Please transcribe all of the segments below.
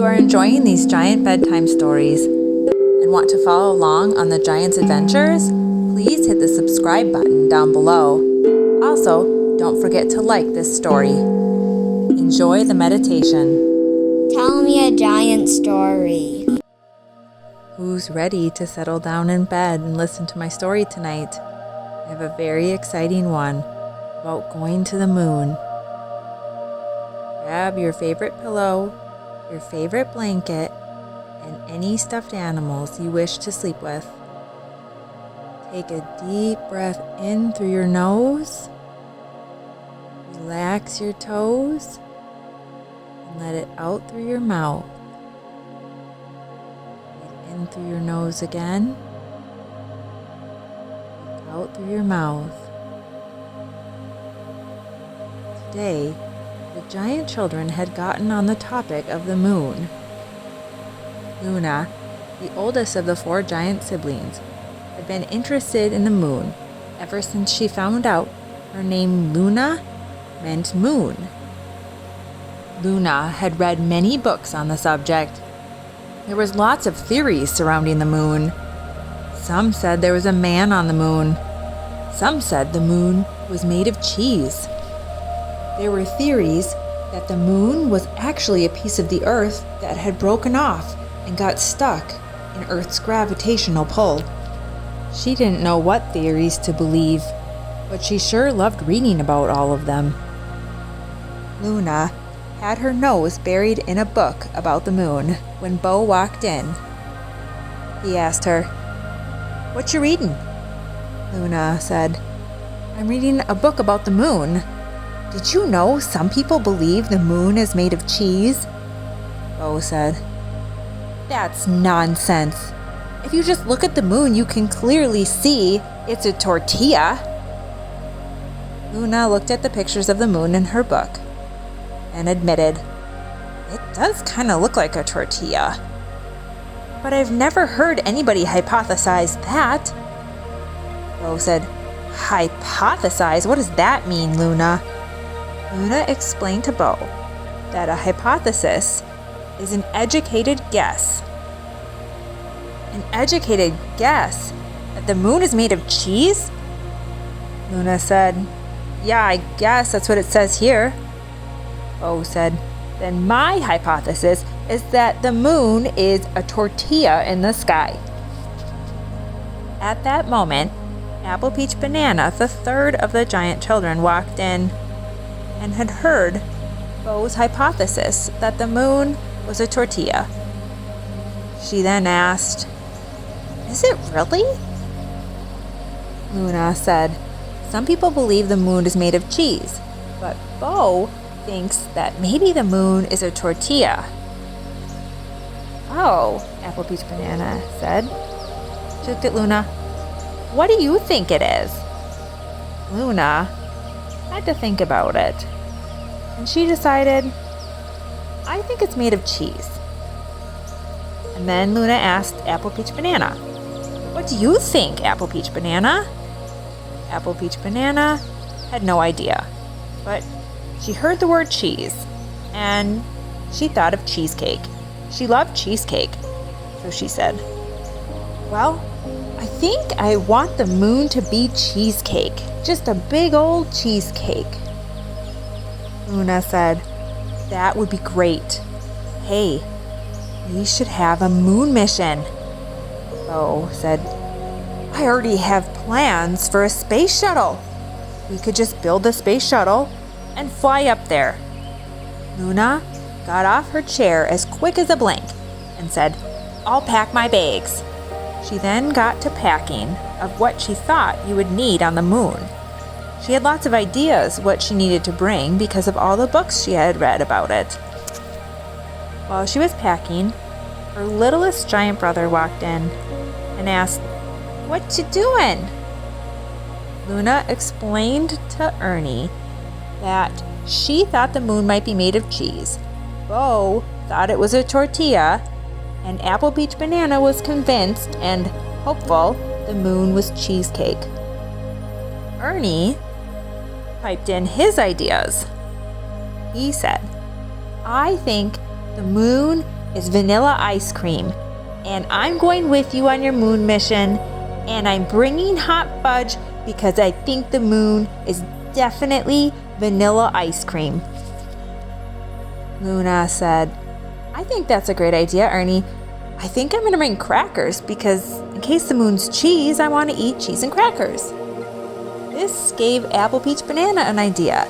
you are enjoying these giant bedtime stories and want to follow along on the giant's adventures, please hit the subscribe button down below. Also, don't forget to like this story. Enjoy the meditation. Tell me a giant story. Who's ready to settle down in bed and listen to my story tonight? I have a very exciting one about going to the moon. Grab your favorite pillow, your favorite blanket, and any stuffed animals you wish to sleep with. Take a deep breath in through your nose. Relax your toes and let it out through your mouth. Breathe in through your nose again. Breathe out through your mouth. Today, the giant children had gotten on the topic of the moon. Luna, the oldest of the 4 giant siblings, had been interested in the moon ever since she found out her name Luna meant moon. Luna had read many books on the subject. There was lots of theories surrounding the moon. Some said there was a man on the moon. Some said the moon was made of cheese. There were theories that the moon was actually a piece of the Earth that had broken off and got stuck in Earth's gravitational pull. She didn't know what theories to believe, but she sure loved reading about all of them. Luna had her nose buried in a book about the moon when Bo walked in. He asked her, "What you reading?" Luna said, "I'm reading a book about the moon. Did you know some people believe the moon is made of cheese?" Bo said, "That's nonsense. If you just look at the moon, you can clearly see it's a tortilla." Luna looked at the pictures of the moon in her book and admitted, "It does kind of look like a tortilla. But I've never heard anybody hypothesize that." Bo said, "Hypothesize? What does that mean, Luna?" Luna explained to Bo that a hypothesis is an educated guess. An educated guess that the moon is made of cheese? Luna said, "Yeah, I guess that's what it says here." Bo said, "Then my hypothesis is that the moon is a tortilla in the sky." At that moment, Apple Peach Banana, the 3rd of the giant children, walked in and had heard Bo's hypothesis that the moon was a tortilla. She then asked, "Is it really?" Luna said, "Some people believe the moon is made of cheese, but Bo thinks that maybe the moon is a tortilla." "Oh," Apple Peach Banana said. She looked at Luna. "What do you think it is?" Luna had to think about it, and she decided, "I think it's made of cheese." And then Luna asked Apple Peach Banana, "What do you think, Apple Peach Banana?" Apple Peach Banana had no idea, but she heard the word cheese, and she thought of cheesecake. She loved cheesecake, so she said, "Well, I think I want the moon to be cheesecake, just a big old cheesecake." Luna said, "That would be great. Hey, we should have a moon mission." Bo said, "I already have plans for a space shuttle. We could just build a space shuttle and fly up there." Luna got off her chair as quick as a blink and said, "I'll pack my bags." She then got to packing of what she thought you would need on the moon. She had lots of ideas what she needed to bring because of all the books she had read about it. While she was packing, her littlest giant brother walked in and asked, "What you doing?" Luna explained to Ernie that she thought the moon might be made of cheese. Bo thought it was a tortilla, and Apple Peach Banana was convinced and hopeful the moon was cheesecake. Ernie piped in his ideas. He said, "I think the moon is vanilla ice cream. And I'm going with you on your moon mission. And I'm bringing hot fudge because I think the moon is definitely vanilla ice cream. Luna said, I think that's a great idea, Ernie. I think I'm going to bring crackers because in case the moon's cheese, I want to eat cheese and crackers. This gave Apple Peach Banana an idea.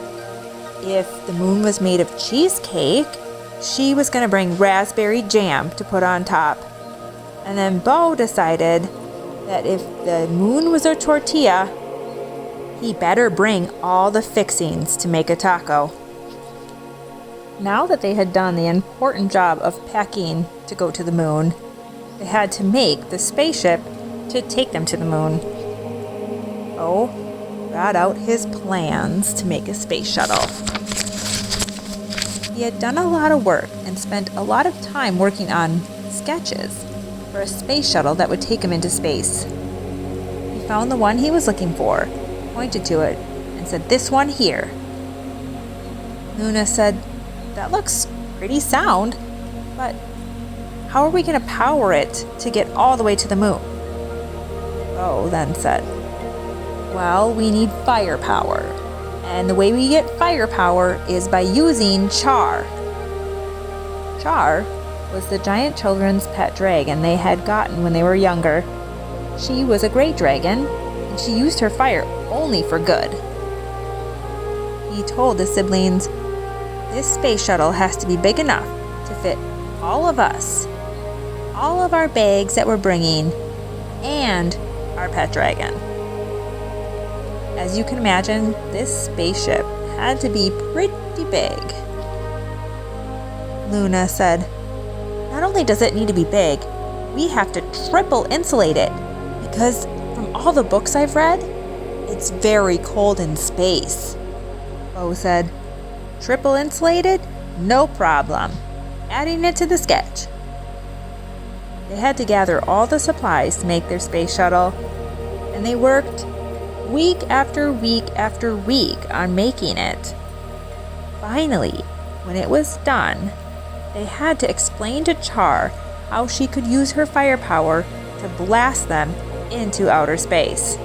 If the moon was made of cheesecake, she was going to bring raspberry jam to put on top. And then Bo decided that if the moon was a tortilla, he better bring all the fixings to make a taco. Now that they had done the important job of packing to go to the moon, they had to make the spaceship to take them to the moon. Bo brought out his plans to make a space shuttle. He had done a lot of work and spent a lot of time working on sketches for a space shuttle that would take him into space. He found the one he was looking for, pointed to it, and said, "This one here." Luna said, "That looks pretty sound, but how are we going to power it to get all the way to the moon?" Bo then said, "Well, we need firepower, and the way we get firepower is by using Char." Char was the giant children's pet dragon they had gotten when they were younger. She was a great dragon, and she used her fire only for good. He told the siblings, "This space shuttle has to be big enough to fit all of us, all of our bags that we're bringing, and our pet dragon." As you can imagine, this spaceship had to be pretty big. Luna said, "Not only does it need to be big, we have to triple insulate it because from all the books I've read, it's very cold in space." Bo said, "Triple insulated? No problem. Adding it to the sketch." They had to gather all the supplies to make their space shuttle, and they worked week after week after week on making it. Finally, when it was done, they had to explain to Char how she could use her firepower to blast them into outer space.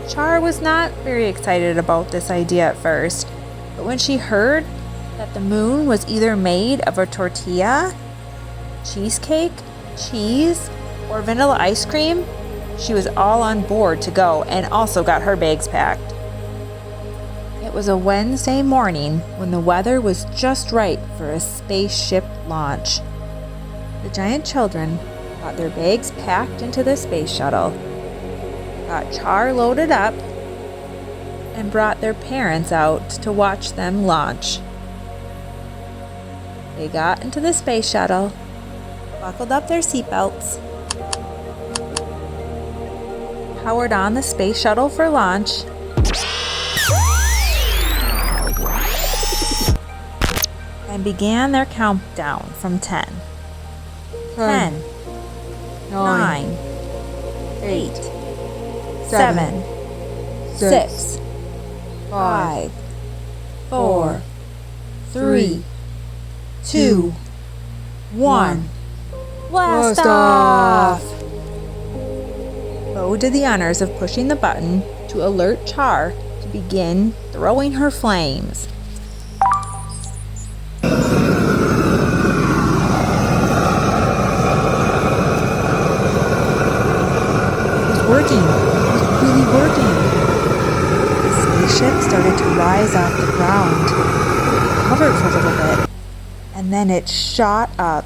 Char was not very excited about this idea at first, but when she heard that the moon was either made of a tortilla, cheesecake, cheese, or vanilla ice cream, she was all on board to go and also got her bags packed. It was a Wednesday morning when the weather was just right for a spaceship launch. The giant children got their bags packed into the space shuttle, got Char loaded up, and brought their parents out to watch them launch. They got into the space shuttle, buckled up their seatbelts, powered on the space shuttle for launch, and began their countdown from 10. 10, 9, 8, 7, 6, 5, 4, 3, 2, 1. Blast off! Bo did the honors of pushing the button to alert Char to begin throwing her flames. Working. It was really working. The spaceship started to rise off the ground. It hovered for a little bit, and then it shot up.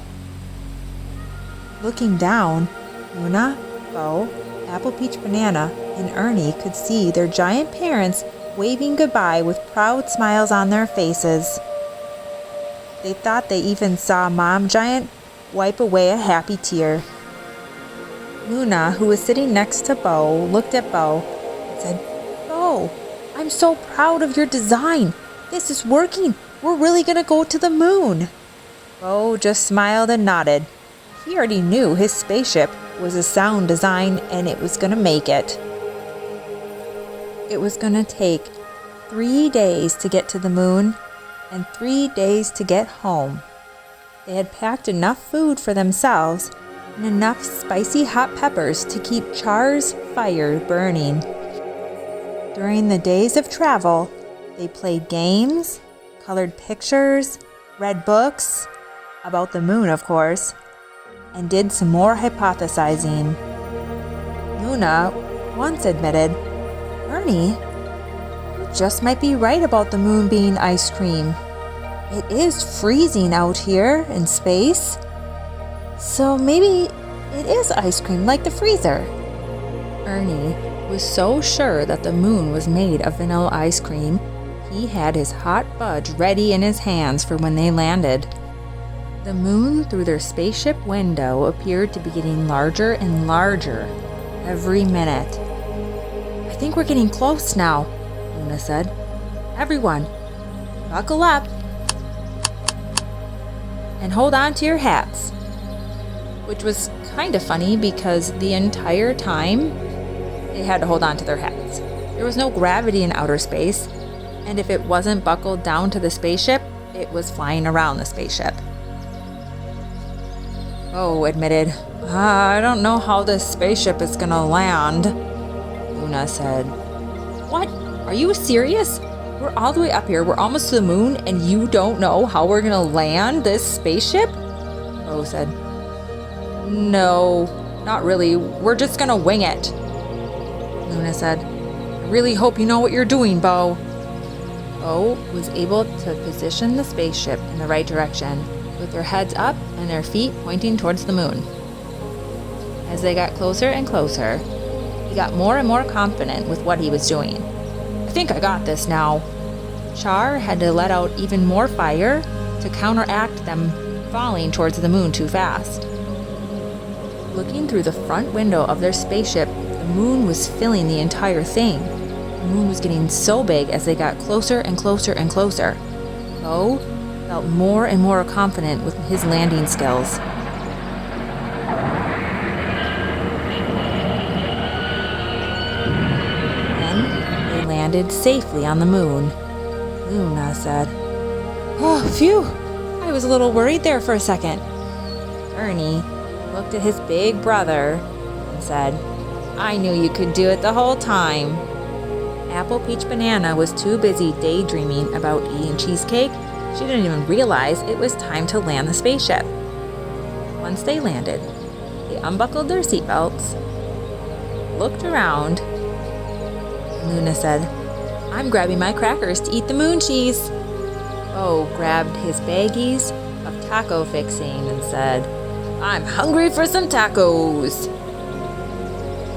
Looking down, Luna, Bo, Apple Peach Banana, and Ernie could see their giant parents waving goodbye with proud smiles on their faces. They thought they even saw Mom Giant wipe away a happy tear. Luna, who was sitting next to Bo, looked at Bo and said, "Bo, I'm so proud of your design. This is working. We're really going to go to the moon." Bo just smiled and nodded. He already knew his spaceship was a sound design and it was going to make it. It was going to take 3 days to get to the moon and 3 days to get home. They had packed enough food for themselves and enough spicy hot peppers to keep Char's fire burning. During the days of travel, they played games, colored pictures, read books, about the moon of course, and did some more hypothesizing. Luna once admitted, "Ernie, you just might be right about the moon being ice cream. It is freezing out here in space. So maybe it is ice cream like the freezer." Ernie was so sure that the moon was made of vanilla ice cream, he had his hot fudge ready in his hands for when they landed. The moon through their spaceship window appeared to be getting larger and larger every minute. "I think we're getting close now," Luna said. "Everyone, buckle up and hold on to your hats." Which was kind of funny because the entire time they had to hold on to their hats. There was no gravity in outer space, and if it wasn't buckled down to the spaceship, it was flying around the spaceship. Bo admitted, "I don't know how this spaceship is gonna land," Luna said. "What? Are you serious? We're all the way up here, we're almost to the moon, and you don't know how we're gonna land this spaceship?" Bo said. "No, not really. We're just gonna wing it," Luna said. "I really hope you know what you're doing, Bo." Bo was able to position the spaceship in the right direction, with their heads up and their feet pointing towards the moon. As they got closer and closer, he got more and more confident with what he was doing. "I think I got this now." Char had to let out even more fire to counteract them falling towards the moon too fast. Looking through the front window of their spaceship, the moon was filling the entire thing. The moon was getting so big as they got closer and closer and closer. Bo felt more and more confident with his landing skills. Then they landed safely on the moon. Luna said, "Oh, phew! I was a little worried there for a second." Ernie looked at his big brother and said, "I knew you could do it the whole time." Apple Peach Banana was too busy daydreaming about eating cheesecake. She didn't even realize it was time to land the spaceship. Once they landed, they unbuckled their seatbelts, looked around, and Luna said, "I'm grabbing my crackers to eat the moon cheese." Bo grabbed his baggies of taco fixing and said, "I'm hungry for some tacos."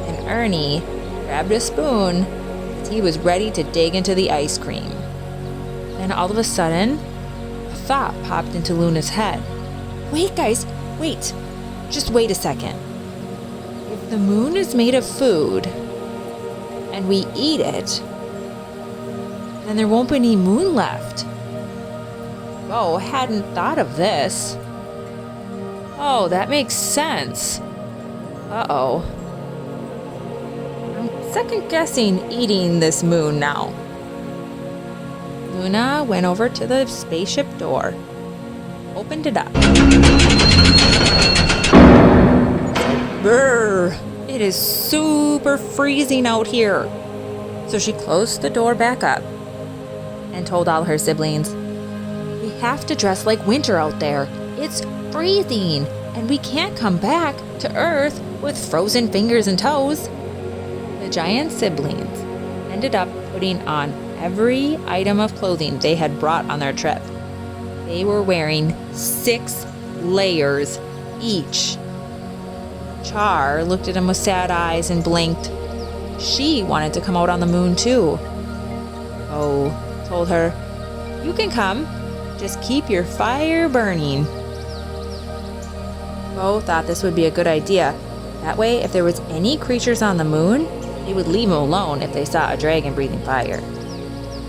And Ernie grabbed a spoon as he was ready to dig into the ice cream. Then all of a sudden, a thought popped into Luna's head. "Wait, guys, wait. Just wait a second. If the moon is made of food and we eat it, then there won't be any moon left." Bo hadn't thought of this. "Oh, that makes sense. Uh-oh. I'm second-guessing eating this moon now." Luna went over to the spaceship door, opened it up. "Brr! It is super freezing out here." So she closed the door back up and told all her siblings, "We have to dress like winter out there. It's freezing, and we can't come back to Earth with frozen fingers and toes." The giant siblings ended up putting on every item of clothing they had brought on their trip. They were wearing 6 layers each. Char looked at him with sad eyes and blinked. She wanted to come out on the moon too. Bo told her, "You can come. Just keep your fire burning." Bo thought this would be a good idea. That way, if there was any creatures on the moon, they would leave them alone if they saw a dragon breathing fire.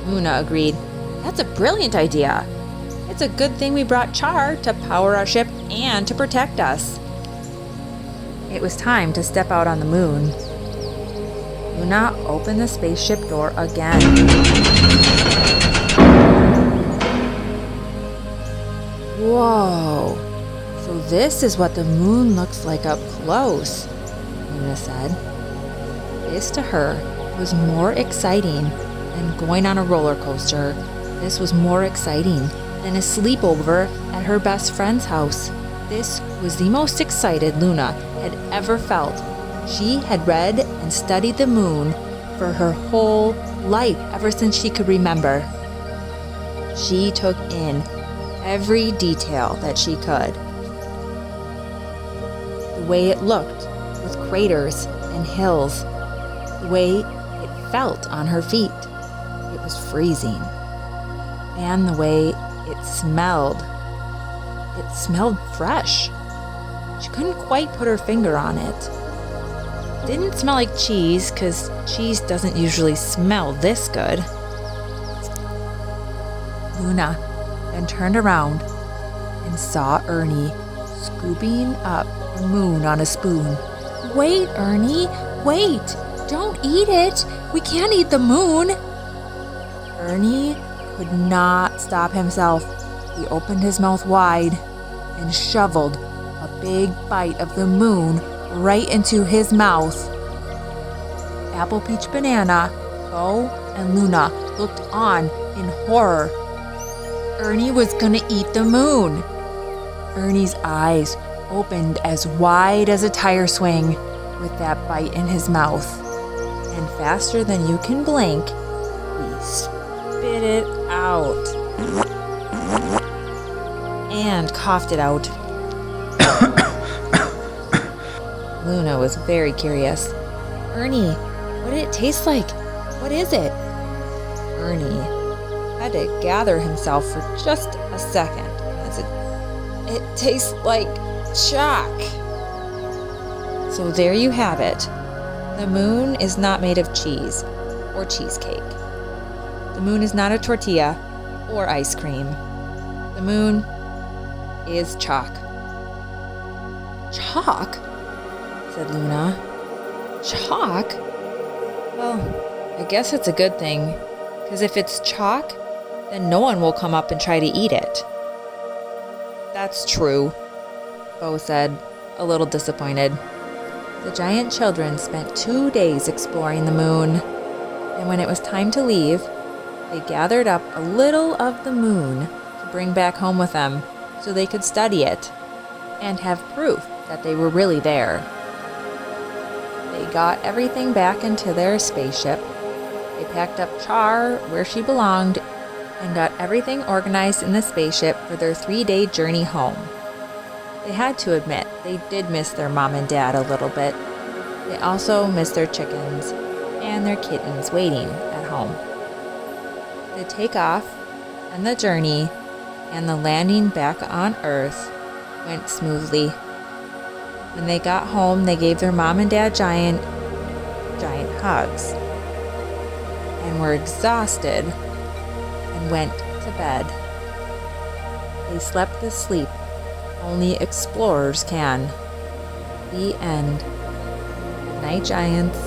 Luna agreed. "That's a brilliant idea. It's a good thing we brought Char to power our ship and to protect us." It was time to step out on the moon. Luna opened the spaceship door again. Whoa! this is what the moon looks like up close," Luna said. This to her was more exciting than going on a roller coaster. This was more exciting than a sleepover at her best friend's house. This was the most excited Luna had ever felt. She had read and studied the moon for her whole life, ever since she could remember. She took in every detail that she could. The way it looked with craters and hills, the way it felt on her feet. It was freezing. And the way it smelled. It smelled fresh. She couldn't quite put her finger on it. It didn't smell like cheese, because cheese doesn't usually smell this good. Luna then turned around and saw Ernie scooping up the moon on a spoon. "Wait, Ernie, wait! Don't eat it! We can't eat the moon!" Ernie could not stop himself. He opened his mouth wide and shoveled a big bite of the moon right into his mouth. Apple, Peach, Banana, Bo, and Luna looked on in horror. Ernie was gonna eat the moon. Ernie's eyes opened as wide as a tire swing with that bite in his mouth. And faster than you can blink, he spit it out. And coughed it out. Luna was very curious. "Ernie, what did it taste like? What is it?" Ernie had to gather himself for just a second. It tastes like chalk." So there you have it. The moon is not made of cheese or cheesecake. The moon is not a tortilla or ice cream. The moon is chalk. "Chalk?" said Luna. "Chalk? Well, I guess it's a good thing, because if it's chalk, then no one will come up and try to eat it." "That's true," Bo said, a little disappointed. The giant children spent 2 days exploring the moon, and when it was time to leave, they gathered up a little of the moon to bring back home with them so they could study it and have proof that they were really there. They got everything back into their spaceship. They packed up Char where she belonged and got everything organized in the spaceship for their 3-day journey home. They had to admit they did miss their mom and dad a little bit. They also missed their chickens and their kittens waiting at home. The takeoff and the journey and the landing back on Earth went smoothly. When they got home, they gave their mom and dad giant hugs and were exhausted and went to bed. They slept the sleep only explorers can. The end. Good night, giants.